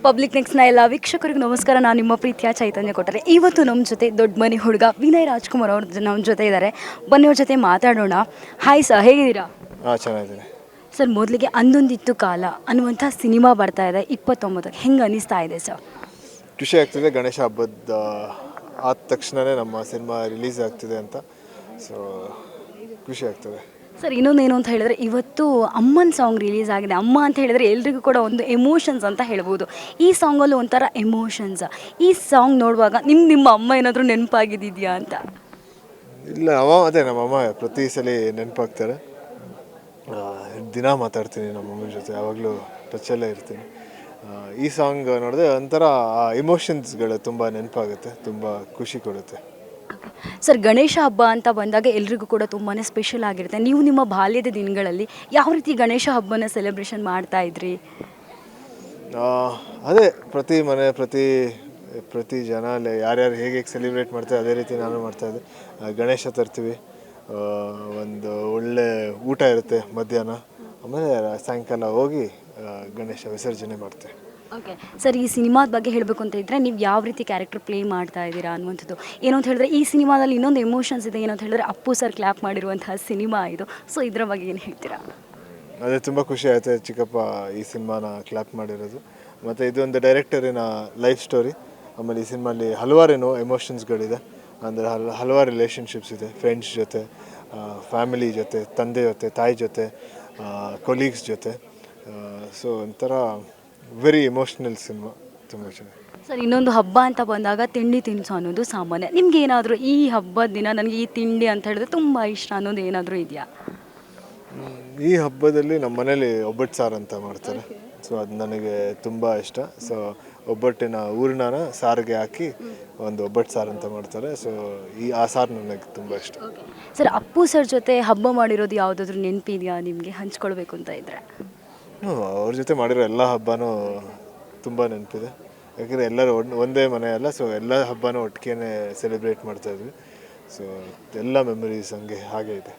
Public ನೆಕ್ಸ್ಟ್ನ ಎಲ್ಲ ವೀಕ್ಷಕರಿಗೆ ನಮಸ್ಕಾರ. ನಾನು ನಿಮ್ಮ ಪ್ರೀತಿಯ ಚೈತನ್ಯ ಕೊಟ್ಟರೆ. ಇವತ್ತು ನಮ್ಮ ಜೊತೆ ದೊಡ್ಡ ಮನೆ ಹುಡುಗ ವಿನಯ್ ರಾಜ್ಕುಮಾರ್ ಅವ್ರ ನಮ್ಮ ಜೊತೆ ಇದ್ದಾರೆ. ಬನ್ನಿ ಅವ್ರ ಜೊತೆ ಮಾತಾಡೋಣ. ಹಾಯ್ ಸರ್, ಹೇಗಿದ್ದೀರಾ? ಹಾಂ, ಚೆನ್ನಾಗಿದ್ದೀನಿ. ಸರ್, ಮೊದಲಿಗೆ ಅಂದೊಂದಿತ್ತು ಕಾಲ ಅನ್ನುವಂಥ ಸಿನಿಮಾ ಬರ್ತಾ ಇದೆ 29ಕ್ಕೆ. ಹೆಂಗೆ ಅನಿಸ್ತಾ ಇದೆ ಸರ್? ಖುಷಿ ಆಗ್ತಿದೆ. ಗಣೇಶ ಹಬ್ಬದ ಆದ ತಕ್ಷಣವೇ ನಮ್ಮ ಸಿನಿಮಾ ರಿಲೀಸ್ ಆಗ್ತಿದೆ ಅಂತ, ಸೊ ಖುಷಿ ಆಗ್ತದೆ. ಸರ್, ಇನ್ನೊಂದೇನು ಅಂತ ಹೇಳಿದ್ರೆ ಇವತ್ತು ಅಮ್ಮನ ಸಾಂಗ್ ರಿಲೀಸ್ ಆಗಿದೆ. ಅಮ್ಮ ಅಂತ ಹೇಳಿದ್ರೆ ಎಲ್ರಿಗೂ ಕೂಡ ಒಂದು ಎಮೋಷನ್ಸ್ ಅಂತ ಹೇಳ್ಬೋದು. ಈ ಸಾಂಗಲ್ಲೂ ಒಂಥರ ಎಮೋಷನ್ಸ್. ಈ ಸಾಂಗ್ ನೋಡುವಾಗ ನಿಮ್ಮ ಅಮ್ಮ ಏನಾದರೂ ನೆನಪಾಗಿದೆಯಾ ಅಂತ? ಇಲ್ಲ, ನಮ್ಮ ಅಮ್ಮ ಪ್ರತಿ ಸಲ ನೆನಪಾಗ್ತಾರೆ. ದಿನ ಮಾತಾಡ್ತೀನಿ ನಮ್ಮ ಅಮ್ಮನ ಜೊತೆ, ಯಾವಾಗಲೂ ಟಚಲ್ಲೇ ಇರ್ತೀನಿ. ಈ ಸಾಂಗ್ ನೋಡಿದ್ರೆ ಒಂಥರ ಇಮೋಷನ್ಸ್ಗಳು ತುಂಬ ನೆನಪಾಗುತ್ತೆ, ತುಂಬ ಖುಷಿ ಕೊಡುತ್ತೆ. ಸರ್, ಗಣೇಶ ಹಬ್ಬ ಅಂತ ಬಂದಾಗ ಎಲ್ರಿಗೂ ಕೂಡ ತುಂಬಾ ಸ್ಪೆಷಲ್ ಆಗಿರುತ್ತೆ. ನೀವು ನಿಮ್ಮ ಬಾಲ್ಯದ ದಿನಗಳಲ್ಲಿ ಯಾವ ರೀತಿ ಗಣೇಶ ಹಬ್ಬನ ಸೆಲೆಬ್ರೇಷನ್ ಮಾಡ್ತಾ ಇದ್ರಿ? ಅದೇ ಪ್ರತಿ ಮನೆ ಪ್ರತಿ ಜನ ಯಾರ್ಯಾರು ಹೇಗೆ ಸೆಲೆಬ್ರೇಟ್ ಮಾಡ್ತಾರೆ ಅದೇ ರೀತಿ ನಾನು ಮಾಡ್ತಾಯಿದ್ದೆ. ಗಣೇಶ ತರ್ತೀವಿ, ಒಂದು ಒಳ್ಳೆ ಊಟ ಇರುತ್ತೆ ಮಧ್ಯಾಹ್ನ, ಆಮೇಲೆ ಸಾಯಂಕಾಲ ಹೋಗಿ ಗಣೇಶ ವಿಸರ್ಜನೆ ಮಾಡ್ತೇವೆ. ಓಕೆ ಸರ್, ಈ ಸಿನಿಮಾದ ಬಗ್ಗೆ ಹೇಳಬೇಕು ಅಂತ ಇದ್ದರೆ ನೀವು ಯಾವ ರೀತಿ ಕ್ಯಾರೆಕ್ಟರ್ ಪ್ಲೇ ಮಾಡ್ತಾ ಇದ್ದೀರಾ ಅನ್ನುವಂಥದ್ದು. ಏನು ಅಂತ ಹೇಳಿದ್ರೆ ಈ ಸಿನಿಮಾದಲ್ಲಿ ಇನ್ನೊಂದು ಎಮೋಷನ್ಸ್ ಇದೆ. ಏನು ಅಂತ ಹೇಳಿದ್ರೆ ಅಪ್ಪು ಸರ್ ಕ್ಲ್ಯಾಪ್ ಮಾಡಿರುವಂತಹ ಸಿನಿಮಾ ಇದು. ಸೊ ಇದರ ಬಗ್ಗೆ ಏನು ಹೇಳ್ತೀರಾ? ಅದೇ ತುಂಬ ಖುಷಿ ಆಯಿತು ಚಿಕ್ಕಪ್ಪ ಈ ಸಿನಿಮಾನ ಕ್ಲ್ಯಾಪ್ ಮಾಡಿರೋದು. ಮತ್ತು ಇದೊಂದು ಡೈರೆಕ್ಟರಿನ ಲೈಫ್ ಸ್ಟೋರಿ. ಆಮೇಲೆ ಈ ಸಿನಿಮಾಲಿ ಹಲವಾರು ಎಮೋಷನ್ಸ್ಗಳಿದೆ. ಅಂದರೆ ಹಲವಾರು ರಿಲೇಷನ್ಶಿಪ್ಸ್ ಇದೆ. ಫ್ರೆಂಡ್ಸ್ ಜೊತೆ, ಫ್ಯಾಮಿಲಿ ಜೊತೆ, ತಂದೆ ಜೊತೆ, ತಾಯಿ ಜೊತೆ, ಕೊಲೀಗ್ಸ್ ಜೊತೆ. ಸೊ ಒಂಥರ ವೆರಿ ಎಮೋಷ್ನಲ್ ಸಿನಿಮಾ, ತುಂಬ ಚೆನ್ನಾಗಿ. ಸರ್, ಇನ್ನೊಂದು ಹಬ್ಬ ಅಂತ ಬಂದಾಗ ತಿಂಡಿ ತಿನಿಸು ಅನ್ನೋದು ಸಾಮಾನ್ಯ. ನಿಮ್ಗೆ ಏನಾದರೂ ಈ ಹಬ್ಬದ ದಿನ ನನಗೆ ಈ ತಿಂಡಿ ಅಂತ ಹೇಳಿದ್ರೆ ತುಂಬ ಇಷ್ಟ ಅನ್ನೋದು ಏನಾದರೂ ಇದೆಯಾ? ಈ ಹಬ್ಬದಲ್ಲಿ ನಮ್ಮ ಮನೇಲಿ ಒಬ್ಬಟ್ಟು ಸಾರು ಅಂತ ಮಾಡ್ತಾರೆ. ಸೊ ಅದು ನನಗೆ ತುಂಬ ಇಷ್ಟ. ಸೊ ಒಬ್ಬಟ್ಟಿನ ಹೂರ್ಣನ ಸಾರಿಗೆ ಹಾಕಿ ಒಂದು ಒಬ್ಬಟ್ಟು ಸಾರು ಅಂತ ಮಾಡ್ತಾರೆ. ಸೊ ಆ ಸಾರು ನನಗೆ ತುಂಬ ಇಷ್ಟ. ಸರ್, ಅಪ್ಪು ಸರ್ ಜೊತೆ ಹಬ್ಬ ಮಾಡಿರೋದು ಯಾವುದಾದ್ರೂ ನೆನಪಿದೆಯಾ ನಿಮಗೆ ಹಂಚ್ಕೊಳ್ಬೇಕು ಅಂತ ಇದ್ದರೆ? ಅವ್ರ ಜೊತೆ ಮಾಡಿರೋ ಎಲ್ಲ ಹಬ್ಬನೂ ತುಂಬ ನೆನಪಿದೆ. ಯಾಕೆಂದರೆ ಎಲ್ಲರೂ ಒಂದೇ ಮನೆ ಅಲ್ಲ, ಸೊ ಎಲ್ಲ ಹಬ್ಬನೂ ಒಟ್ಟಿಗೆ ಸೆಲೆಬ್ರೇಟ್ ಮಾಡ್ತಾಯಿದ್ವಿ. ಸೊ ಎಲ್ಲ ಮೆಮೊರೀಸ್ ಹಾಗೆ ಇದೆ.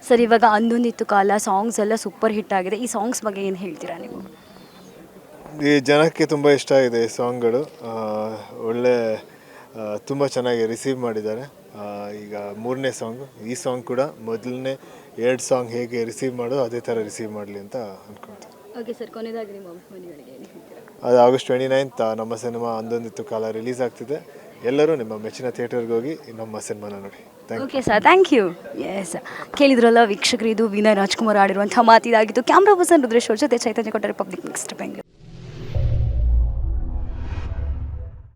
ಸರ್, ಇವಾಗ ಅಂದೊಂದಿತ್ತು ಕಾಲ ಸಾಂಗ್ಸ್ ಎಲ್ಲ ಸೂಪರ್ ಹಿಟ್ ಆಗಿದೆ. ಈ ಸಾಂಗ್ಸ್ ಬಗ್ಗೆ ಏನು ಹೇಳ್ತೀರಾ ನೀವು? ಈ ಜನಕ್ಕೆ ತುಂಬ ಇಷ್ಟ ಆಗಿದೆ ಈ ಸಾಂಗ್ಗಳು. ಒಳ್ಳೆ ತುಂಬ ಚೆನ್ನಾಗಿ ರಿಸೀವ್ ಮಾಡಿದ್ದಾರೆ. ಈಗ 3ನೇ ಸಾಂಗು, ಈ ಸಾಂಗ್ ಕೂಡ ಮೊದಲನೇ 2 ಸಾಂಗ್ ಹೇಗೆ ರಿಸೀವ್ ಮಾಡೋದು ಅದೇ ಥರ ರಿಸೀವ್ ಮಾಡಲಿ ಅಂತ ಅಂದ್ಕೊಳ್ತೀನಿ. ಓಕೆ ಸರ್, ಕೊನೆಯದಾಗಿ ನಿಮ್ಮ ಅಭಿಮಾನಿಗಳಿಗೆ ಏನು ಹೇಳ್ತೀರಾ? ಅದು ಆಗಸ್ಟ್ 29 ನಮ್ಮ ಸಿನಿಮಾ ಅಂದೊಂದಿತ್ತು ಕಾಲ ರಿಲೀಸ್ ಆಗ್ತಿದೆ. ಎಲ್ಲರೂ ನಿಮ್ಮ ಮೆಚ್ಚಿನ ಥಿಯೇಟರ್ಗೆ ಹೋಗಿ ನಮ್ಮ ಸಿನಿಮಾನ ನೋಡಿ. Okay sir, thank you. Yes, ಕೇಳಿದ್ರಲ್ಲ ವೀಕ್ಷಕರು, ಇದು ವಿನಯ್ ರಾಜ್ಕುಮಾರ್ ಆಡಿರುವಂಥ ಮಾತಿದಾಗಿತ್ತು. ಕ್ಯಾಮ್ರಾ ಪರ್ಸನ್ ರುದ್ರೇಶ್ ಅವ್ರ ಜೊತೆ ಚೈತನ್ಯ ಕೊಟ್ಟರೆ, ಪಬ್ಲಿಕ್ ನೆಕ್ಸ್ಟ್ ಬೆಂಗಳೂರು.